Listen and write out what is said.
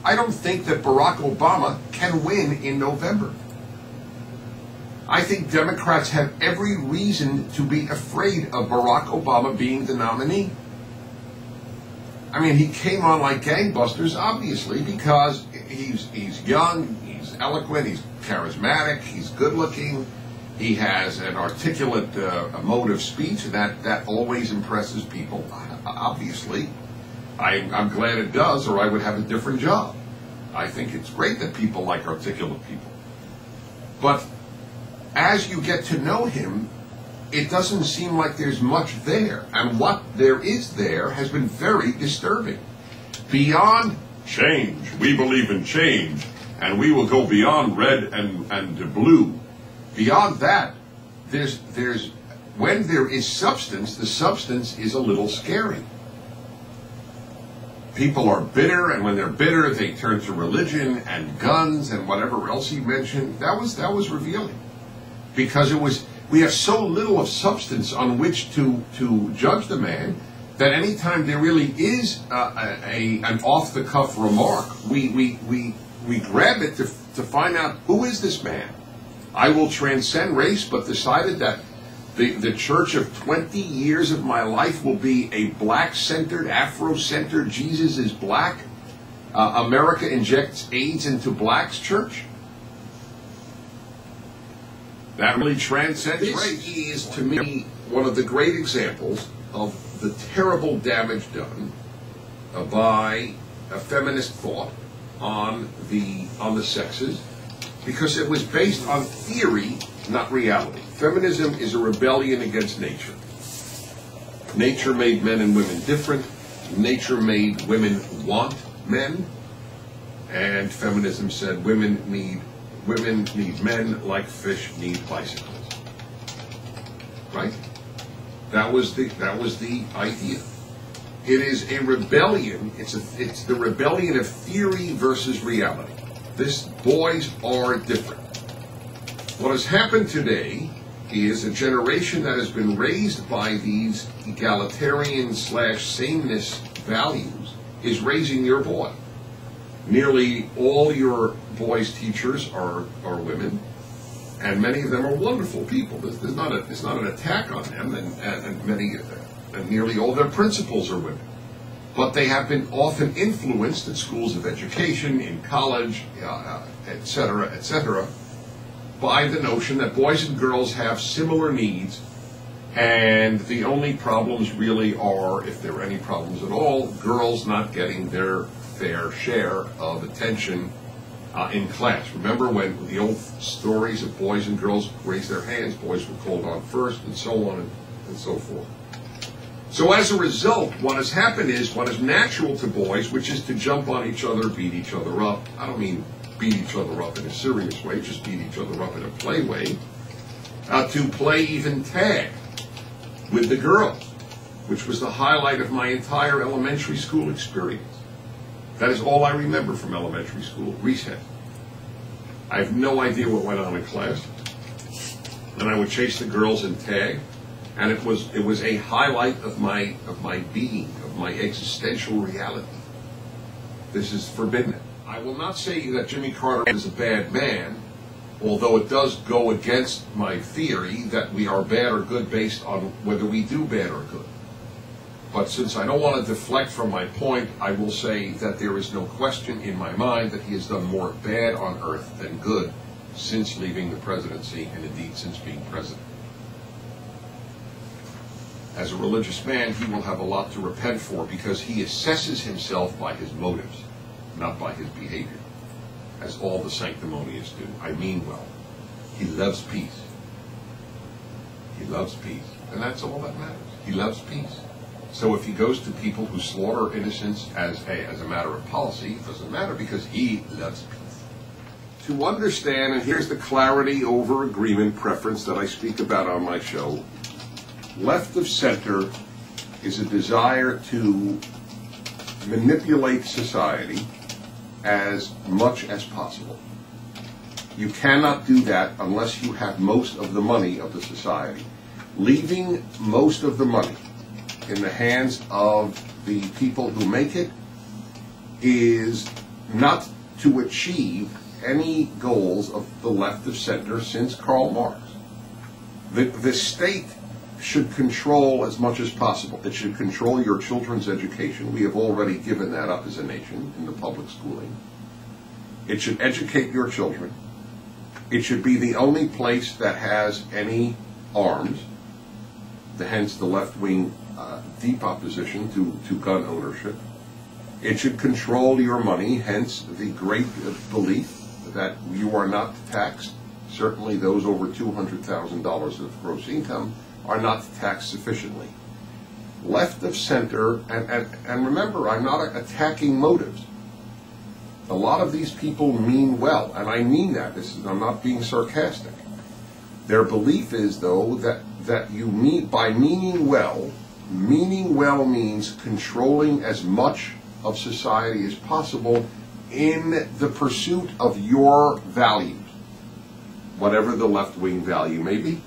I don't think that Barack Obama can win in November. I think Democrats have every reason to be afraid of Barack Obama being the nominee. I mean, he came on like gangbusters, obviously, because he's young, he's eloquent, he's charismatic, he's good-looking, he has an articulate mode of speech that always impresses people, obviously. I'm glad it does, or I would have a different job. I think it's great that people like articulate people. But as you get to know him, it doesn't seem like there's much there. And what there is there has been very disturbing. Beyond change, we believe in change, and we will go beyond red and blue. Beyond that, there's when there is substance, the substance is a little scary. People are bitter, and when they're bitter, they turn to religion and guns and whatever else he mentioned. That was revealing, because we have so little of substance on which to judge the man that anytime there really is an off-the-cuff remark, we grab it to find out who is this man. I will transcend race, but decided that the church of 20 years of my life will be a black-centered, Afro-centered, Jesus is black, America injects AIDS into blacks church. That really transcends race. This is, to me, one of the great examples of the terrible damage done by a feminist thought on the sexes, because it was based on theory, not reality. Feminism is a rebellion against nature. Nature made men and women different. Nature made women want men. And feminism said women need men like fish need bicycles. Right? That was the idea. It is a rebellion. It's the rebellion of theory versus reality. Boys are different. What has happened today is a generation that has been raised by these egalitarian / sameness values is raising your boy. Nearly all your boys' teachers are women, and many of them are wonderful people. It's not an attack on them, and nearly all their principals are women. But they have been often influenced at schools of education, in college, etc., by the notion that boys and girls have similar needs, and the only problems really are, if there are any problems at all, girls not getting their fair share of attention in class. Remember when the old stories of boys and girls raised their hands, boys were called on first, and so on and so forth. So as a result, what has happened is what is natural to boys, which is to jump on each other, beat each other up. I don't mean beat each other up in a serious way, just beat each other up in a play way, to play even tag with the girls, which was the highlight of my entire elementary school experience. That is all I remember from elementary school, recess. I have no idea what went on in class. And I would chase the girls in tag, and it was a highlight of my being, of my existential reality. This is forbidden. I will not say that Jimmy Carter is a bad man, although it does go against my theory that we are bad or good based on whether we do bad or good. But since I don't want to deflect from my point, I will say that there is no question in my mind that he has done more bad on earth than good since leaving the presidency, and indeed since being president. As a religious man, he will have a lot to repent for, because he assesses himself by his motives, not by his behavior, as all the sanctimonious do. I mean well. He loves peace. He loves peace. And that's all that matters. He loves peace. So if he goes to people who slaughter innocents as a matter of policy, it doesn't matter, because he loves peace. To understand, and here's the clarity over agreement preference that I speak about on my show, left of center is a desire to manipulate society as much as possible. You cannot do that unless you have most of the money of the society. Leaving most of the money in the hands of the people who make it is not to achieve any goals of the left of center since Karl Marx. The state should control as much as possible. It should control your children's education. We have already given that up as a nation in the public schooling. It should educate your children. It should be the only place that has any arms, hence the left-wing deep opposition to gun ownership. It should control your money, hence the great belief that you are not taxed. Certainly those over $200,000 of gross income are not taxed sufficiently. Left of center, and remember, I'm not attacking motives. A lot of these people mean well, and I mean that. I'm not being sarcastic. Their belief is, though, that you mean, by meaning well means controlling as much of society as possible in the pursuit of your values, whatever the left-wing value may be.